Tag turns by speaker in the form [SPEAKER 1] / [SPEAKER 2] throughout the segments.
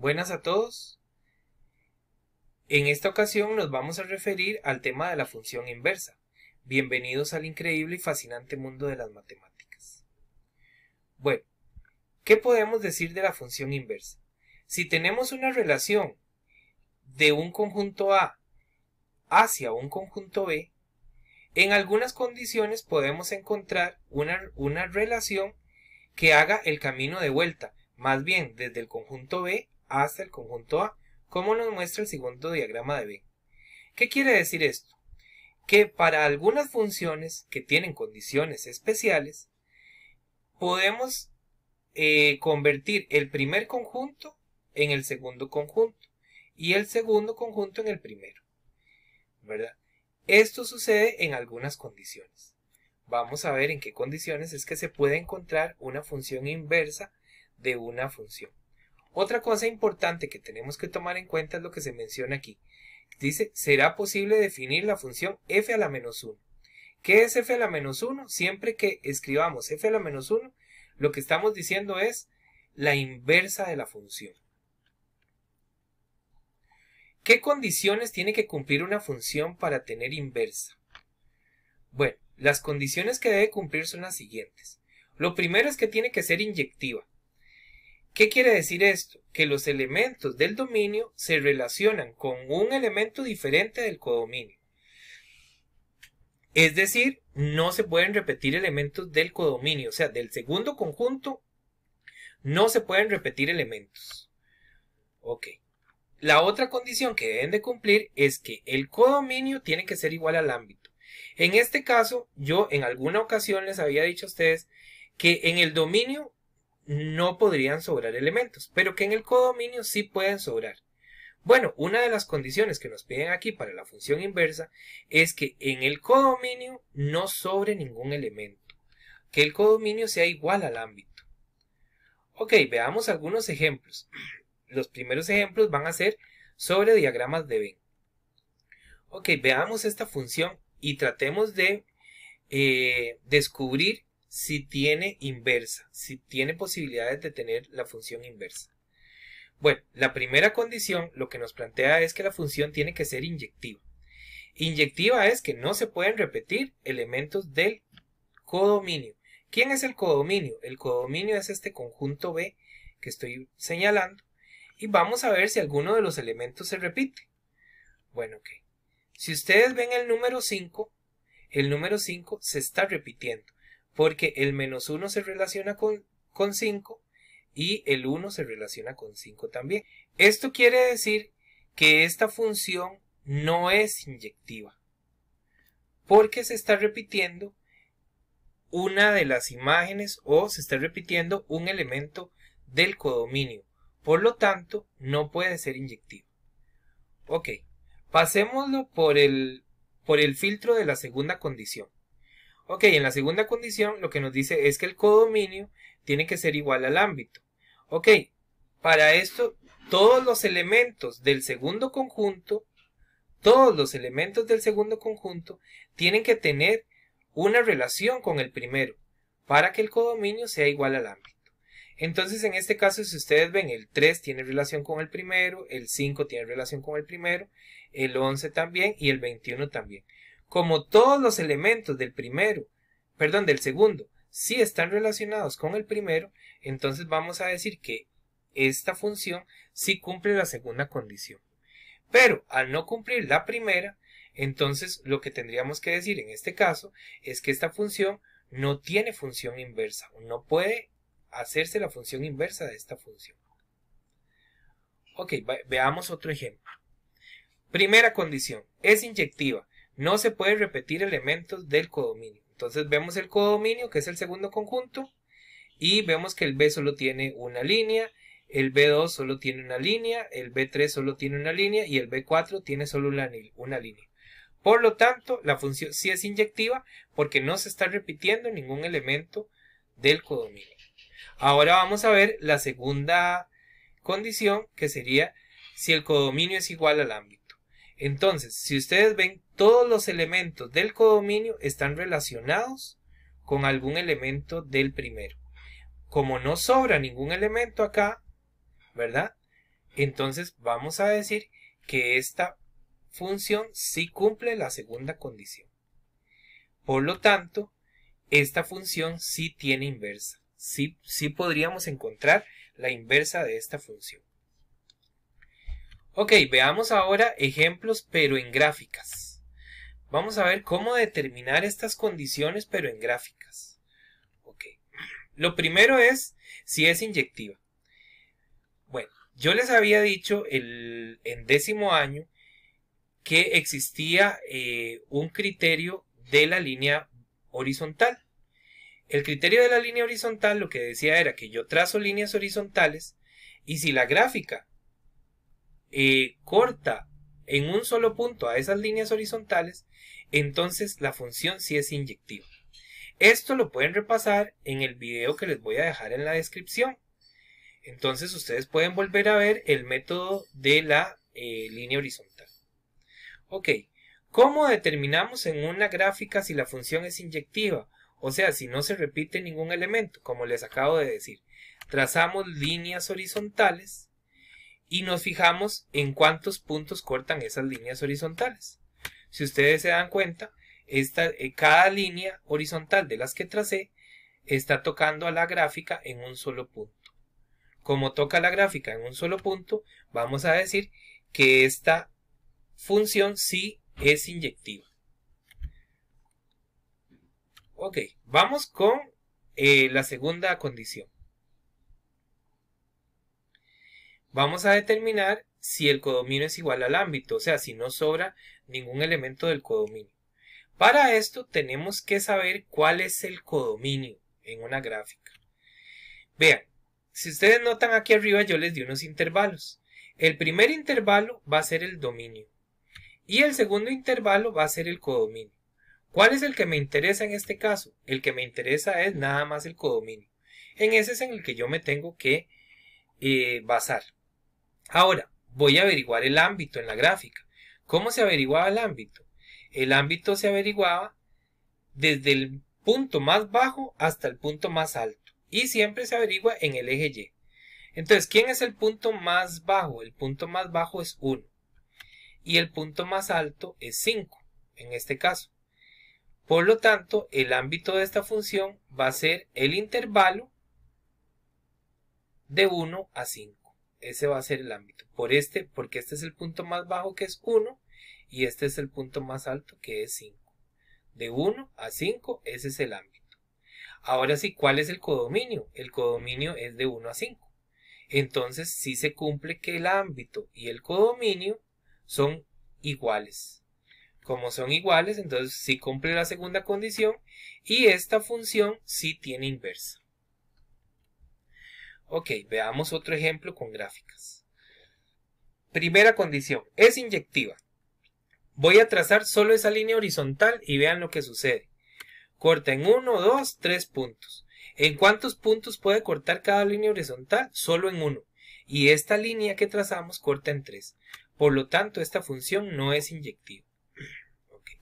[SPEAKER 1] Buenas a todos. En esta ocasión nos vamos a referir al tema de la función inversa. Bienvenidos al increíble y fascinante mundo de las matemáticas. Bueno, ¿qué podemos decir de la función inversa? Si tenemos una relación de un conjunto A hacia un conjunto B, en algunas condiciones podemos encontrar una relación que haga el camino de vuelta, más bien desde el conjunto B hasta el conjunto A, como nos muestra el segundo diagrama de Venn. ¿Qué quiere decir esto? Que para algunas funciones que tienen condiciones especiales, podemos convertir el primer conjunto en el segundo conjunto y el segundo conjunto en el primero, ¿verdad? Esto sucede en algunas condiciones. Vamos a ver en qué condiciones es que se puede encontrar una función inversa de una función. Otra cosa importante que tenemos que tomar en cuenta es lo que se menciona aquí. Dice, será posible definir la función f a la menos 1. ¿Qué es f a la menos 1? Siempre que escribamos f a la menos 1, lo que estamos diciendo es la inversa de la función. ¿Qué condiciones tiene que cumplir una función para tener inversa? Bueno, las condiciones que debe cumplir son las siguientes. Lo primero es que tiene que ser inyectiva. ¿Qué quiere decir esto? Que los elementos del dominio se relacionan con un elemento diferente del codominio. Es decir, no se pueden repetir elementos del codominio, o sea, del segundo conjunto no se pueden repetir elementos. Ok. La otra condición que deben de cumplir es que el codominio tiene que ser igual al ámbito. En este caso, yo en alguna ocasión les había dicho a ustedes que en el dominio no podrían sobrar elementos, pero que en el codominio sí pueden sobrar. Bueno, una de las condiciones que nos piden aquí para la función inversa es que en el codominio no sobre ningún elemento, que el codominio sea igual al ámbito. Ok, veamos algunos ejemplos. Los primeros ejemplos van a ser sobre diagramas de Venn. Ok, veamos esta función y tratemos de descubrir si tiene inversa, si tiene posibilidades de tener la función inversa. Bueno, la primera condición lo que nos plantea es que la función tiene que ser inyectiva. Inyectiva es que no se pueden repetir elementos del codominio. ¿Quién es el codominio? El codominio es este conjunto B que estoy señalando y vamos a ver si alguno de los elementos se repite. Bueno, ok. Si ustedes ven el número 5 se está repitiendo, porque el menos 1 se relaciona con 5 y el 1 se relaciona con 5 también. Esto quiere decir que esta función no es inyectiva, porque se está repitiendo una de las imágenes o se está repitiendo un elemento del codominio. Por lo tanto, no puede ser inyectiva. Ok, pasémoslo por el filtro de la segunda condición. Ok, en la segunda condición lo que nos dice es que el codominio tiene que ser igual al ámbito. Ok, para esto todos los elementos del segundo conjunto tienen que tener una relación con el primero para que el codominio sea igual al ámbito. Entonces en este caso, si ustedes ven, el 3 tiene relación con el primero, el 5 tiene relación con el primero, el 11 también y el 21 también. Como todos los elementos del segundo sí están relacionados con el primero, entonces vamos a decir que esta función sí cumple la segunda condición. Pero al no cumplir la primera, entonces lo que tendríamos que decir en este caso es que esta función no tiene función inversa, no puede hacerse la función inversa de esta función. Ok, veamos otro ejemplo. Primera condición, es inyectiva, no se puede repetir elementos del codominio. Entonces vemos el codominio, que es el segundo conjunto, y vemos que el B solo tiene una línea, el B2 solo tiene una línea, el B3 solo tiene una línea y el B4 tiene solo una línea. Por lo tanto, la función sí es inyectiva porque no se está repitiendo ningún elemento del codominio. Ahora vamos a ver la segunda condición, que sería si el codominio es igual al ámbito. Entonces, si ustedes ven, todos los elementos del codominio están relacionados con algún elemento del primero. Como no sobra ningún elemento acá, ¿verdad? entonces vamos a decir que esta función sí cumple la segunda condición. Por lo tanto, esta función sí tiene inversa. Sí podríamos encontrar la inversa de esta función. Ok, veamos ahora ejemplos pero en gráficas. Vamos a ver cómo determinar estas condiciones pero en gráficas. Ok, lo primero es si es inyectiva. Bueno, yo les había dicho en décimo año que existía un criterio de la línea horizontal. El criterio de la línea horizontal lo que decía era que yo trazo líneas horizontales y si la gráfica corta en un solo punto a esas líneas horizontales, entonces la función sí es inyectiva. Esto lo pueden repasar en el video que les voy a dejar en la descripción. Entonces ustedes pueden volver a ver el método de la línea horizontal. Ok, ¿cómo determinamos en una gráfica si la función es inyectiva? O sea, si no se repite ningún elemento, como les acabo de decir. Trazamos líneas horizontales y nos fijamos en cuántos puntos cortan esas líneas horizontales. Si ustedes se dan cuenta, cada línea horizontal de las que tracé está tocando a la gráfica en un solo punto. Como toca la gráfica en un solo punto, vamos a decir que esta función sí es inyectiva. Ok, vamos con la segunda condición. Vamos a determinar si el codominio es igual al ámbito, o sea, si no sobra ningún elemento del codominio. Para esto tenemos que saber cuál es el codominio en una gráfica. Vean, si ustedes notan aquí arriba yo les di unos intervalos. El primer intervalo va a ser el dominio y el segundo intervalo va a ser el codominio. ¿Cuál es el que me interesa en este caso? El que me interesa es nada más el codominio. En ese es en el que yo me tengo que basar. Ahora, voy a averiguar el ámbito en la gráfica. ¿Cómo se averiguaba el ámbito? El ámbito se averiguaba desde el punto más bajo hasta el punto más alto. Y siempre se averigua en el eje Y. Entonces, ¿quién es el punto más bajo? El punto más bajo es 1. Y el punto más alto es 5, en este caso. Por lo tanto, el ámbito de esta función va a ser el intervalo de 1 a 5. Ese va a ser el ámbito. Porque este es el punto más bajo que es 1 y este es el punto más alto que es 5. De 1 a 5, ese es el ámbito. Ahora sí, ¿cuál es el codominio? El codominio es de 1 a 5. Entonces, sí se cumple que el ámbito y el codominio son iguales. Como son iguales, entonces sí cumple la segunda condición y esta función sí tiene inversa. Ok, veamos otro ejemplo con gráficas. Primera condición, es inyectiva. Voy a trazar solo esa línea horizontal y vean lo que sucede. Corta en 1, 2, 3 puntos. ¿En cuántos puntos puede cortar cada línea horizontal? Solo en 1. Y esta línea que trazamos corta en 3. Por lo tanto, esta función no es inyectiva. Okay.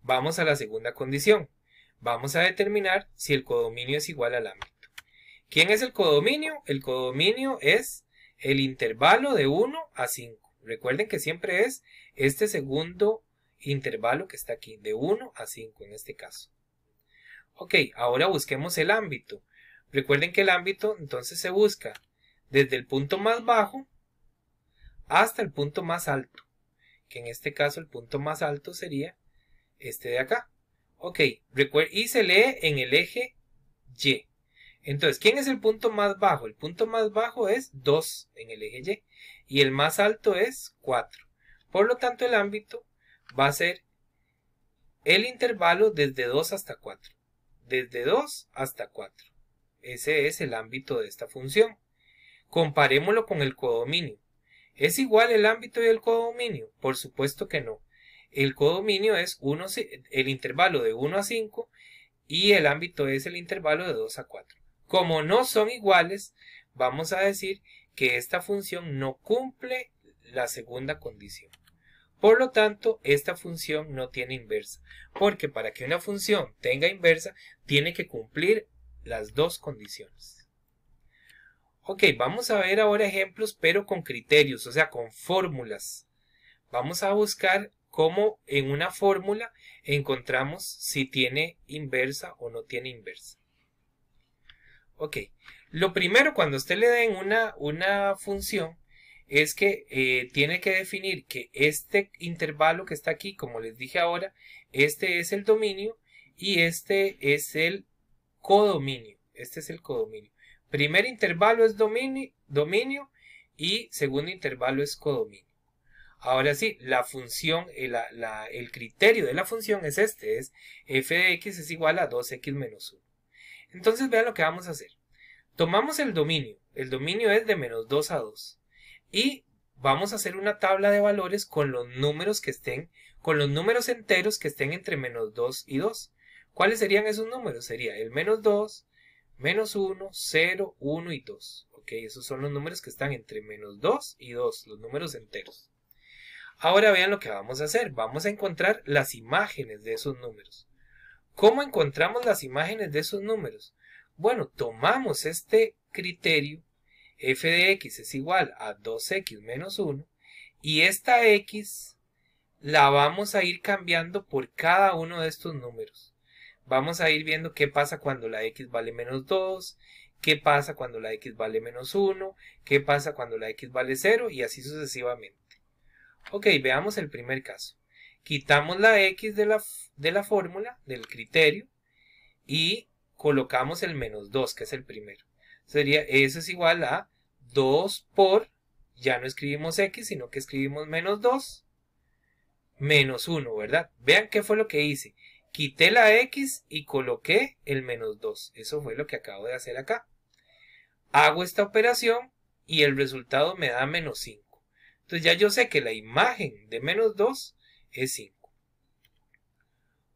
[SPEAKER 1] Vamos a la segunda condición. Vamos a determinar si el codominio es igual al ámbito. ¿Quién es el codominio? El codominio es el intervalo de 1 a 5. Recuerden que siempre es este segundo intervalo que está aquí, de 1 a 5 en este caso. Ok, ahora busquemos el ámbito. Recuerden que el ámbito entonces se busca desde el punto más bajo hasta el punto más alto, que en este caso el punto más alto sería este de acá. Ok, y se lee en el eje Y. Entonces, ¿quién es el punto más bajo? El punto más bajo es 2 en el eje Y y el más alto es 4. Por lo tanto, el ámbito va a ser el intervalo desde 2 hasta 4. Desde 2 hasta 4. Ese es el ámbito de esta función. Comparémoslo con el codominio. ¿Es igual el ámbito y el codominio? Por supuesto que no. El codominio es el intervalo de 1 a 5 y el ámbito es el intervalo de 2 a 4. Como no son iguales, vamos a decir que esta función no cumple la segunda condición. Por lo tanto, esta función no tiene inversa, porque para que una función tenga inversa, tiene que cumplir las dos condiciones. Ok, vamos a ver ahora ejemplos, pero con criterios, o sea, con fórmulas. Vamos a buscar cómo en una fórmula encontramos si tiene inversa o no tiene inversa. Ok, lo primero cuando usted le den una función es que tiene que definir que este intervalo que está aquí, como les dije ahora, este es el dominio y este es el codominio. Este es el codominio. Primer intervalo es dominio y segundo intervalo es codominio. Ahora sí, la función, el criterio de la función es este, es f de x es igual a 2x menos 1. Entonces vean lo que vamos a hacer. Tomamos el dominio es de menos 2 a 2 y vamos a hacer una tabla de valores con los números que estén, con los números enteros que estén entre menos 2 y 2. ¿Cuáles serían esos números? Sería el menos 2, menos 1, 0, 1 y 2. Ok, esos son los números que están entre menos 2 y 2, los números enteros. Ahora vean lo que vamos a hacer. Vamos a encontrar las imágenes de esos números. ¿Cómo encontramos las imágenes de esos números? Bueno, tomamos este criterio, f de x es igual a 2x menos 1, y esta x la vamos a ir cambiando por cada uno de estos números. Vamos a ir viendo qué pasa cuando la x vale menos 2, qué pasa cuando la x vale menos 1, qué pasa cuando la x vale 0 y así sucesivamente. Ok, veamos el primer caso. Quitamos la x de la fórmula, del criterio, y colocamos el menos 2, que es el primero. Sería, eso es igual a 2 por, ya no escribimos x, sino que escribimos menos 2, menos 1, ¿verdad? Vean qué fue lo que hice. Quité la x y coloqué el menos 2. Eso fue lo que acabo de hacer acá. Hago esta operación y el resultado me da menos 5. Entonces ya yo sé que la imagen de menos 2 es 5.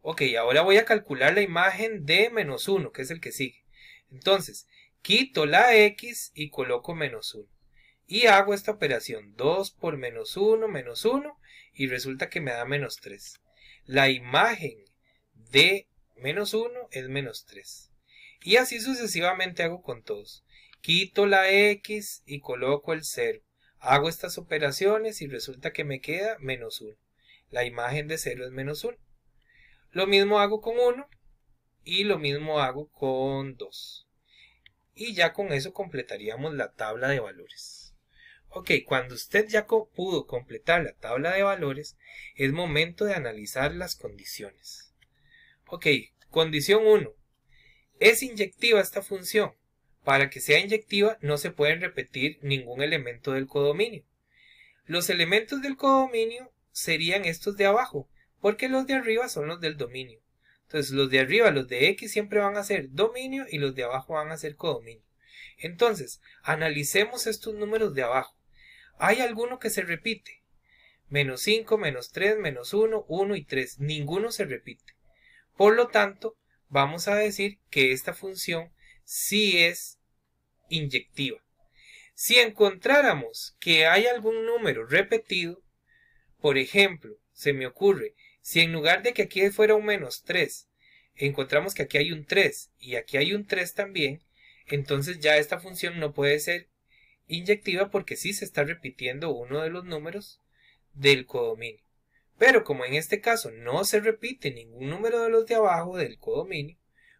[SPEAKER 1] Ok, ahora voy a calcular la imagen de menos 1, que es el que sigue. Entonces, quito la x y coloco menos 1. Y hago esta operación, 2 por menos 1, y resulta que me da menos 3. La imagen de menos 1 es menos 3. Y así sucesivamente hago con todos. Quito la x y coloco el 0. Hago estas operaciones y resulta que me queda menos 1. La imagen de 0 es menos 1. Lo mismo hago con 1 y lo mismo hago con 2. Y ya con eso completaríamos la tabla de valores. Ok, cuando usted ya pudo completar la tabla de valores, es momento de analizar las condiciones. Ok, condición 1. ¿Es inyectiva esta función? Para que sea inyectiva no se pueden repetir ningún elemento del codominio. Los elementos del codominio serían estos de abajo, porque los de arriba son los del dominio. Entonces los de arriba, los de x, siempre van a ser dominio y los de abajo van a ser codominio. Entonces, analicemos estos números de abajo. ¿Hay alguno que se repite? Menos 5, menos 3, menos 1, 1 y 3. Ninguno se repite. Por lo tanto, vamos a decir que esta función sí es inyectiva. Si encontráramos que hay algún número repetido, por ejemplo, se me ocurre, si en lugar de que aquí fuera un menos 3, encontramos que aquí hay un 3 y aquí hay un 3 también, entonces ya esta función no puede ser inyectiva porque sí se está repitiendo uno de los números del codominio. Pero como en este caso no se repite ningún número de los de abajo del codominio,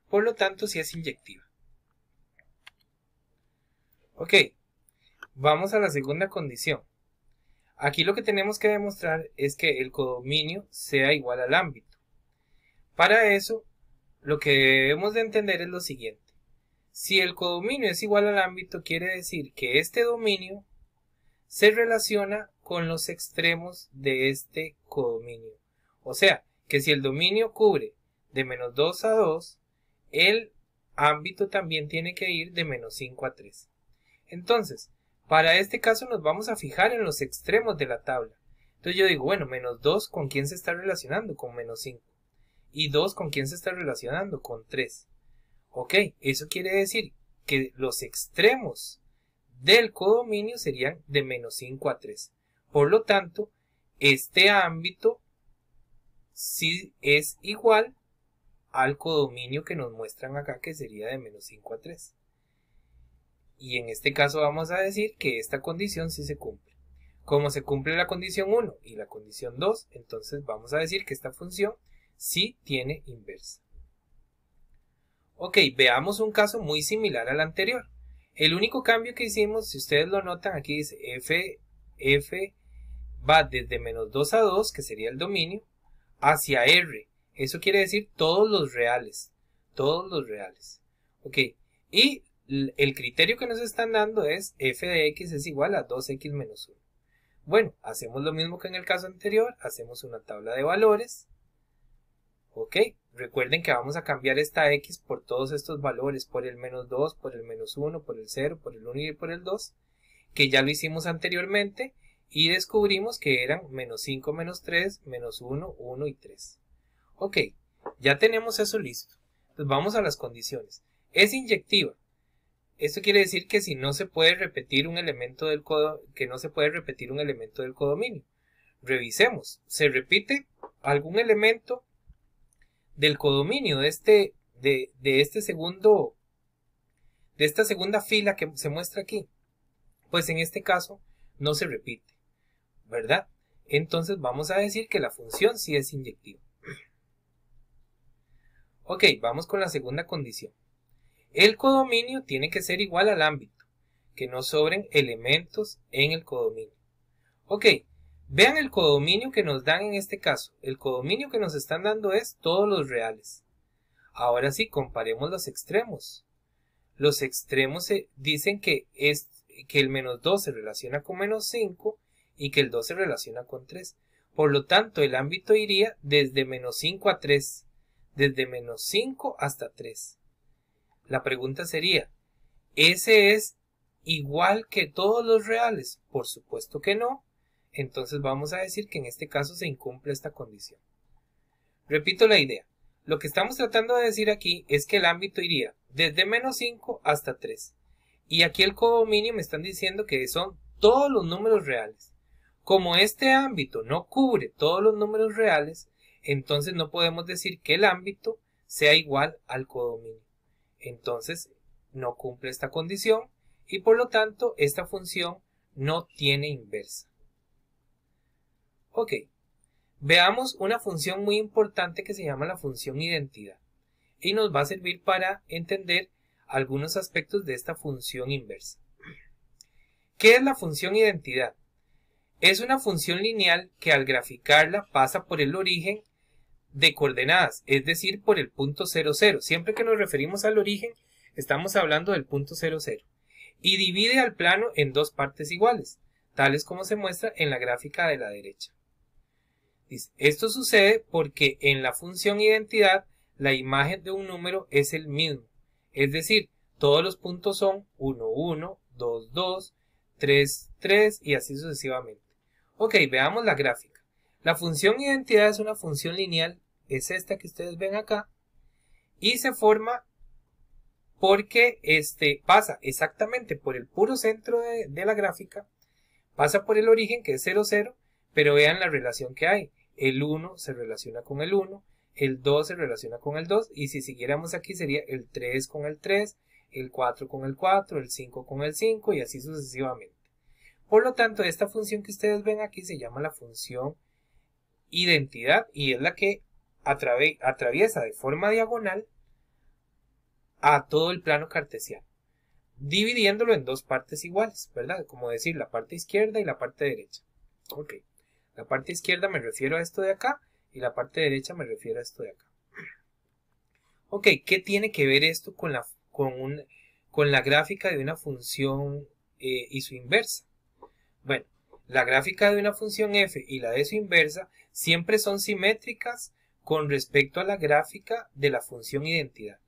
[SPEAKER 1] por lo tanto sí es inyectiva. Ok, vamos a la segunda condición. Aquí lo que tenemos que demostrar es que el codominio sea igual al ámbito. Para eso, lo que debemos de entender es lo siguiente. Si el codominio es igual al ámbito, quiere decir que este dominio se relaciona con los extremos de este codominio. O sea, que si el dominio cubre de menos 2 a 2, el ámbito también tiene que ir de menos 5 a 3. Entonces, para este caso nos vamos a fijar en los extremos de la tabla. Entonces yo digo, bueno, menos 2, ¿con quién se está relacionando? Con menos 5. Y 2, ¿con quién se está relacionando? Con 3. Ok, eso quiere decir que los extremos del codominio serían de menos 5 a 3. Por lo tanto, este ámbito sí es igual al codominio que nos muestran acá, que sería de menos 5 a 3. Y en este caso vamos a decir que esta condición sí se cumple. Como se cumple la condición 1 y la condición 2, entonces vamos a decir que esta función sí tiene inversa. Ok, veamos un caso muy similar al anterior. El único cambio que hicimos, si ustedes lo notan, aquí dice f va desde menos 2 a 2, que sería el dominio, hacia R. Eso quiere decir todos los reales. Todos los reales. Ok, y el criterio que nos están dando es f de x es igual a 2x menos 1. Bueno, hacemos lo mismo que en el caso anterior, hacemos una tabla de valores. Ok, recuerden que vamos a cambiar esta x por todos estos valores, por el menos 2, por el menos 1, por el 0, por el 1 y por el 2, que ya lo hicimos anteriormente y descubrimos que eran menos 5, menos 3, menos 1, 1 y 3. Ok, ya tenemos eso listo. Entonces vamos a las condiciones. Es inyectiva. Esto quiere decir que si no se puede repetir un elemento del codominio. Revisemos. ¿Se repite algún elemento del codominio de esta segunda fila que se muestra aquí? Pues en este caso no se repite, ¿verdad? Entonces vamos a decir que la función sí es inyectiva. Ok, vamos con la segunda condición. El codominio tiene que ser igual al ámbito, que no sobren elementos en el codominio. Ok, vean el codominio que nos dan en este caso. El codominio que nos están dando es todos los reales. Ahora sí, comparemos los extremos. Los extremos dicen que el menos 2 se relaciona con menos 5 y que el 2 se relaciona con 3. Por lo tanto, el ámbito iría desde menos 5 a 3. Desde menos 5 hasta 3. La pregunta sería, ¿ese es igual que todos los reales? Por supuesto que no. Entonces vamos a decir que en este caso se incumple esta condición. Repito la idea. Lo que estamos tratando de decir aquí es que el ámbito iría desde menos 5 hasta 3. Y aquí el codominio me están diciendo que son todos los números reales. Como este ámbito no cubre todos los números reales, entonces no podemos decir que el ámbito sea igual al codominio. Entonces no cumple esta condición y por lo tanto esta función no tiene inversa. Ok, veamos una función muy importante que se llama la función identidad y nos va a servir para entender algunos aspectos de esta función inversa. ¿Qué es la función identidad? Es una función lineal que al graficarla pasa por el origen de coordenadas, es decir, por el punto 0, 0. Siempre que nos referimos al origen, estamos hablando del punto 0, 0. Y divide al plano en dos partes iguales, tales como se muestra en la gráfica de la derecha. Esto sucede porque en la función identidad la imagen de un número es el mismo, es decir, todos los puntos son 1, 1, 2, 2, 3, 3 y así sucesivamente. Ok, veamos la gráfica. La función identidad es una función lineal, es esta que ustedes ven acá, y se forma porque pasa exactamente por el puro centro de la gráfica, pasa por el origen que es 0, 0, pero vean la relación que hay. El 1 se relaciona con el 1, el 2 se relaciona con el 2, y si siguiéramos aquí sería el 3 con el 3, el 4 con el 4, el 5 con el 5 y así sucesivamente. Por lo tanto, esta función que ustedes ven aquí se llama la función identidad y es la que atraviesa de forma diagonal a todo el plano cartesiano, dividiéndolo en dos partes iguales, ¿verdad? Como decir la parte izquierda y la parte derecha. Ok, la parte izquierda me refiero a esto de acá y la parte derecha me refiero a esto de acá. Ok, ¿qué tiene que ver esto con la gráfica de una función y su inversa? Bueno, la gráfica de una función f y la de su inversa siempre son simétricas con respecto a la gráfica de la función identidad.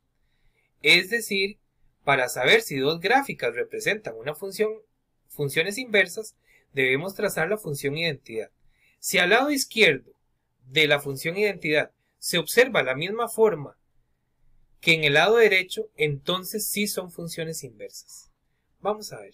[SPEAKER 1] Es decir, para saber si dos gráficas representan una funciones inversas, debemos trazar la función identidad. Si al lado izquierdo de la función identidad se observa la misma forma que en el lado derecho, entonces sí son funciones inversas. Vamos a ver.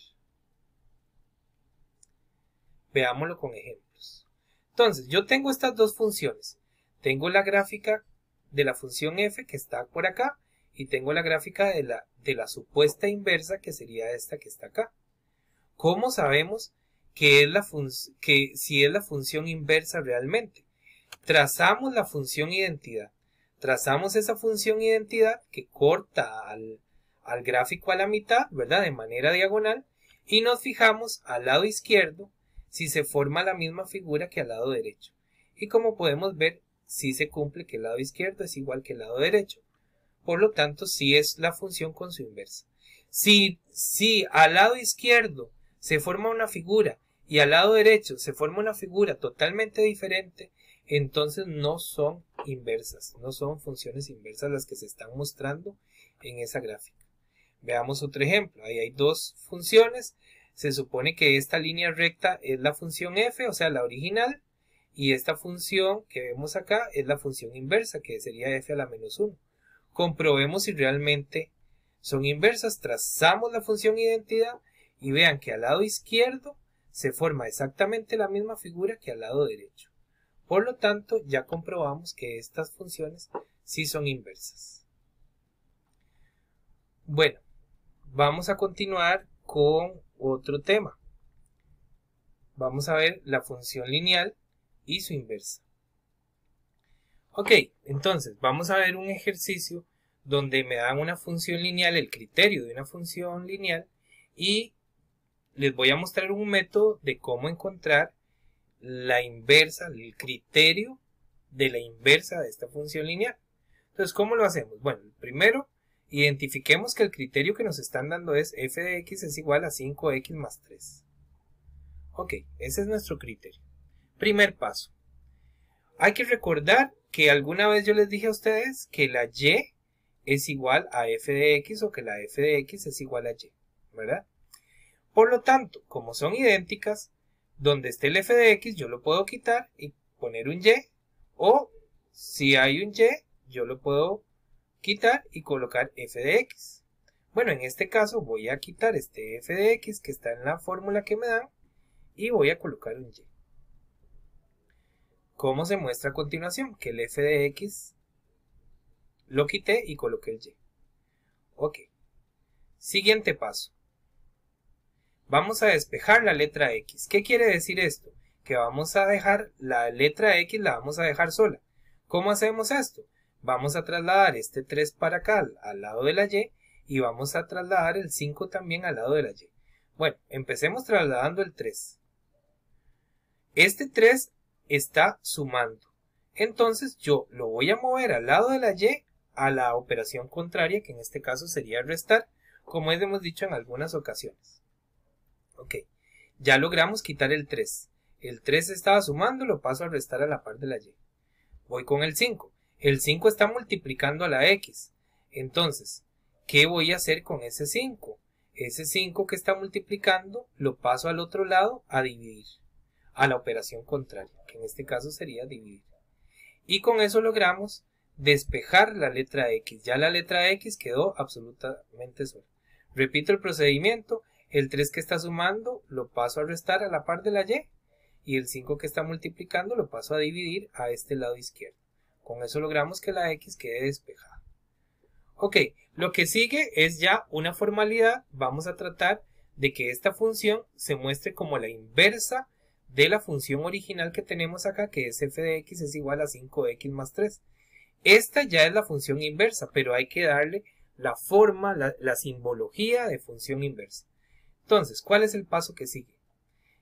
[SPEAKER 1] Veámoslo con ejemplos. Entonces, yo tengo estas dos funciones. Tengo la gráfica de la función f que está por acá y tengo la gráfica de de la supuesta inversa, que sería esta que está acá. ¿Cómo sabemos que si es la función inversa realmente? Trazamos la función identidad. Trazamos esa función identidad que corta al gráfico a la mitad, ¿verdad? De manera diagonal. Y nos fijamos al lado izquierdo si se forma la misma figura que al lado derecho. Y como podemos ver, sí se cumple que el lado izquierdo es igual que el lado derecho. Por lo tanto, sí es la función con su inversa. Si al lado izquierdo se forma una figura y al lado derecho se forma una figura totalmente diferente, entonces no son inversas, no son funciones inversas las que se están mostrando en esa gráfica. Veamos otro ejemplo. Ahí hay dos funciones. Se supone que esta línea recta es la función f, o sea, la original, y esta función que vemos acá es la función inversa, que sería f a la menos 1. Comprobemos si realmente son inversas. Trazamos la función identidad y vean que al lado izquierdo se forma exactamente la misma figura que al lado derecho. Por lo tanto, ya comprobamos que estas funciones sí son inversas. Bueno, vamos a continuar con otro tema. Vamos a ver la función lineal y su inversa. Ok, entonces vamos a ver un ejercicio donde me dan una función lineal, el criterio de una función lineal, y les voy a mostrar un método de cómo encontrar la inversa, el criterio de la inversa de esta función lineal. Entonces, ¿cómo lo hacemos? Bueno, primero, identifiquemos que el criterio que nos están dando es f de x es igual a 5x más 3. Ok, ese es nuestro criterio. Primer paso. Hay que recordar que alguna vez yo les dije a ustedes que la y es igual a f de x o que la f de x es igual a y, ¿verdad? Por lo tanto, como son idénticas, donde esté el f de x yo lo puedo quitar y poner un y, o si hay un y yo lo puedo quitar y colocar f de x. Bueno, en este caso voy a quitar este f de x que está en la fórmula que me dan y voy a colocar un y. ¿Cómo se muestra a continuación? Que el f de x lo quité y coloqué el y. Ok. Siguiente paso. Vamos a despejar la letra x. ¿Qué quiere decir esto? Que vamos a dejar la letra x, la vamos a dejar sola. ¿Cómo hacemos esto? Vamos a trasladar este 3 para acá al lado de la y vamos a trasladar el 5 también al lado de la y. Bueno, empecemos trasladando el 3. Este 3 está sumando. Entonces yo lo voy a mover al lado de la y a la operación contraria, que en este caso sería restar, como hemos dicho en algunas ocasiones. Ok, ya logramos quitar el 3. El 3 estaba sumando, lo paso a restar a la par de la y. Voy con el 5. El 5 está multiplicando a la x. Entonces, ¿qué voy a hacer con ese 5? Ese 5 que está multiplicando lo paso al otro lado a dividir. A la operación contraria, que en este caso sería dividir. Y con eso logramos despejar la letra x. Ya la letra x quedó absolutamente sola. Repito el procedimiento. El 3 que está sumando lo paso a restar a la par de la y el 5 que está multiplicando lo paso a dividir a este lado izquierdo. Con eso logramos que la x quede despejada. Ok, lo que sigue es ya una formalidad. Vamos a tratar de que esta función se muestre como la inversa de la función original que tenemos acá, que es f de x es igual a 5x más 3. Esta ya es la función inversa, pero hay que darle la forma, la simbología de función inversa. Entonces, ¿cuál es el paso que sigue?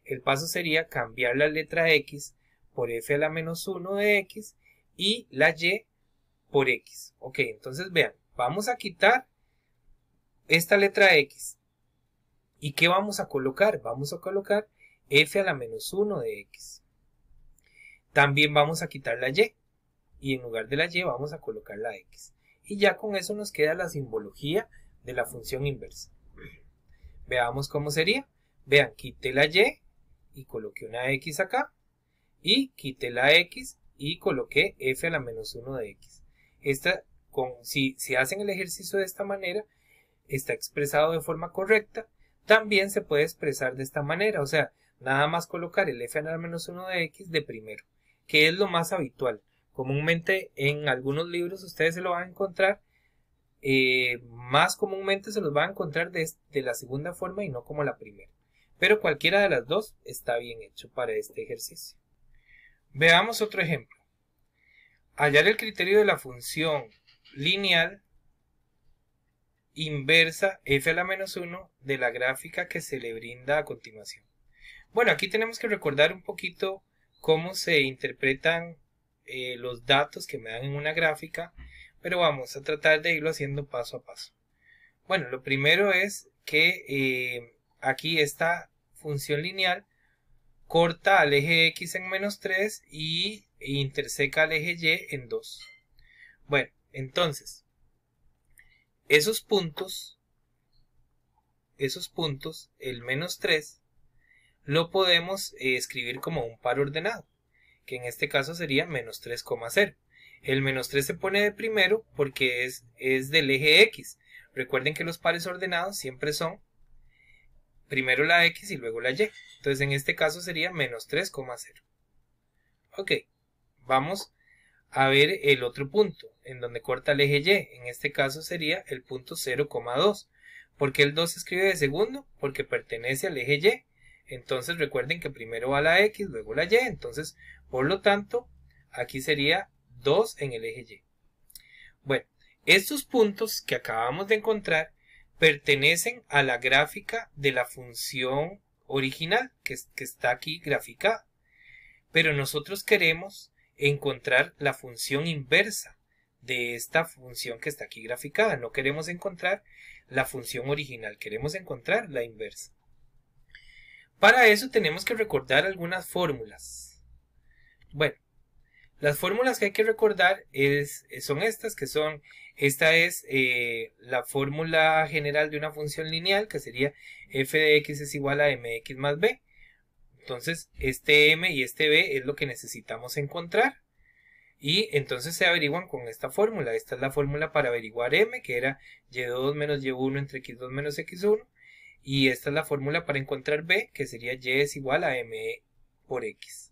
[SPEAKER 1] El paso sería cambiar la letra x por f a la menos 1 de x y la y por x. Ok, entonces vean, vamos a quitar esta letra x. ¿Y qué vamos a colocar? Vamos a colocar f a la menos 1 de x. También vamos a quitar la y. Y en lugar de la y vamos a colocar la x. Y ya con eso nos queda la simbología de la función inversa. Veamos cómo sería. Vean, quité la y coloqué una x acá. Y quité la x y coloqué f a la menos 1 de x. Si hacen el ejercicio de esta manera, está expresado de forma correcta. También se puede expresar de esta manera. O sea, nada más colocar el f a la menos 1 de x de primero, que es lo más habitual. Comúnmente en algunos libros ustedes se lo van a encontrar más comúnmente se los va a encontrar de la segunda forma y no como la primera. Pero cualquiera de las dos está bien hecho para este ejercicio. Veamos otro ejemplo. Hallar el criterio de la función lineal inversa f a la menos 1 de la gráfica que se le brinda a continuación. Bueno, aquí tenemos que recordar un poquito cómo se interpretan los datos que me dan en una gráfica, pero vamos a tratar de irlo haciendo paso a paso. Bueno, lo primero es que aquí esta función lineal corta al eje X en menos 3 y interseca al eje Y en 2. Bueno, entonces, esos puntos, el menos 3, lo podemos escribir como un par ordenado, que en este caso sería menos 3,0. El menos 3 se pone de primero porque es del eje X. Recuerden que los pares ordenados siempre son primero la X y luego la Y. Entonces en este caso sería menos 3,0. Ok, vamos a ver el otro punto, en donde corta el eje Y. En este caso sería el punto 0,2. ¿Por qué el 2 se escribe de segundo? Porque pertenece al eje Y. Entonces recuerden que primero va la X, luego la Y. Entonces, por lo tanto, aquí sería 2 en el eje Y. Bueno, estos puntos que acabamos de encontrar pertenecen a la gráfica de la función original que está aquí graficada. Pero nosotros queremos encontrar la función inversa de esta función que está aquí graficada. No queremos encontrar la función original, queremos encontrar la inversa. Para eso tenemos que recordar algunas fórmulas. Bueno, las fórmulas que hay que recordar son estas, esta es la fórmula general de una función lineal, que sería f de x es igual a mx más b. Entonces, este m y este b es lo que necesitamos encontrar. Y entonces se averiguan con esta fórmula. Esta es la fórmula para averiguar m, que era y2 menos y1 entre x2 menos x1. Y esta es la fórmula para encontrar b, que sería y es igual a m por x.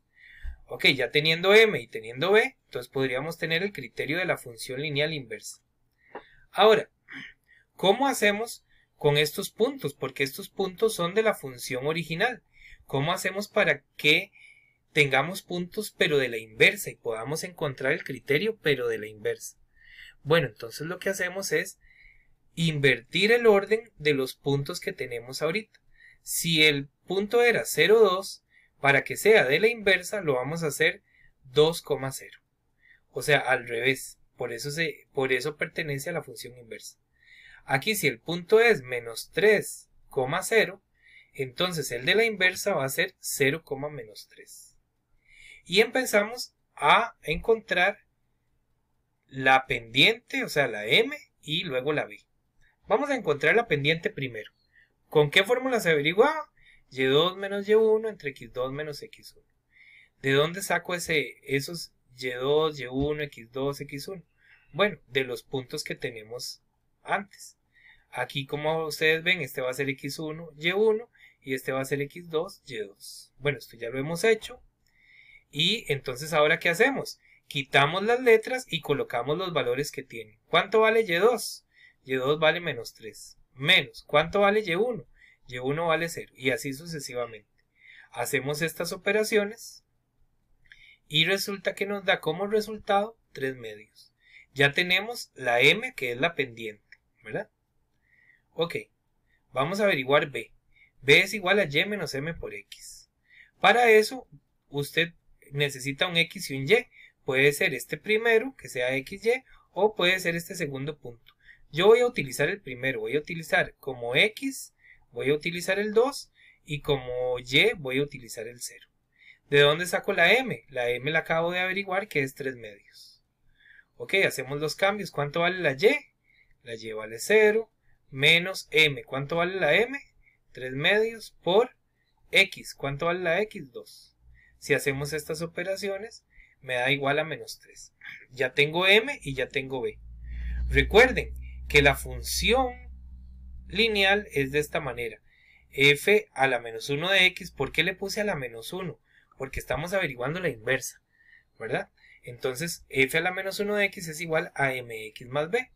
[SPEAKER 1] Ok, ya teniendo m y teniendo b, entonces podríamos tener el criterio de la función lineal inversa. Ahora, ¿cómo hacemos con estos puntos? Porque estos puntos son de la función original. ¿Cómo hacemos para que tengamos puntos pero de la inversa y podamos encontrar el criterio pero de la inversa? Bueno, entonces lo que hacemos es invertir el orden de los puntos que tenemos ahorita. Si el punto era 0,2, para que sea de la inversa lo vamos a hacer 2,0. O sea, al revés. Por eso pertenece a la función inversa. Aquí si el punto es menos 3,0, entonces el de la inversa va a ser 0,-3. Y empezamos a encontrar la pendiente, o sea, la m y luego la b. Vamos a encontrar la pendiente primero. ¿Con qué fórmula se averiguaba? y2 menos y1 entre x2 menos x1. ¿De dónde saco esos y2, y1, x2, x1? Bueno, de los puntos que tenemos antes. Aquí, como ustedes ven, este va a ser x1, y1 y este va a ser x2, y2. Bueno, esto ya lo hemos hecho. Y entonces, ¿ahora qué hacemos? Quitamos las letras y colocamos los valores que tiene. ¿Cuánto vale y2? y2 vale menos 3. Menos, ¿cuánto vale y1? y1 vale 0. Y así sucesivamente. Hacemos estas operaciones y resulta que nos da como resultado 3 medios. Ya tenemos la m, que es la pendiente, ¿verdad? Ok, vamos a averiguar b. b es igual a y menos m por x. Para eso, usted necesita un x y un y. Puede ser este primero, que sea xy, o puede ser este segundo punto. Yo voy a utilizar el primero, voy a utilizar como x, voy a utilizar el 2, y como y voy a utilizar el 0. ¿De dónde saco la m? La m la acabo de averiguar, que es 3 medios. Ok, hacemos los cambios. ¿Cuánto vale la y? La y vale 0, menos m. ¿Cuánto vale la m? 3 medios por x. ¿Cuánto vale la x? 2. Si hacemos estas operaciones, me da igual a menos 3. Ya tengo m y ya tengo b. Recuerden que la función lineal es de esta manera. F a la menos 1 de x. ¿Por qué le puse a la menos 1? Porque estamos averiguando la inversa, ¿verdad? Entonces, f a la menos 1 de x es igual a mx más b.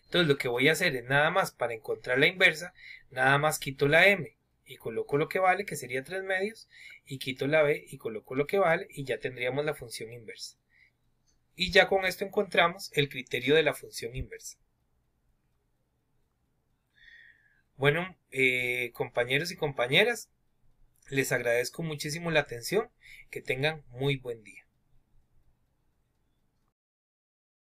[SPEAKER 1] Entonces lo que voy a hacer es nada más para encontrar la inversa, nada más quito la m y coloco lo que vale, que sería 3 medios, y quito la b y coloco lo que vale, y ya tendríamos la función inversa. Y ya con esto encontramos el criterio de la función inversa. Bueno, compañeros y compañeras, les agradezco muchísimo la atención. Que tengan muy buen día.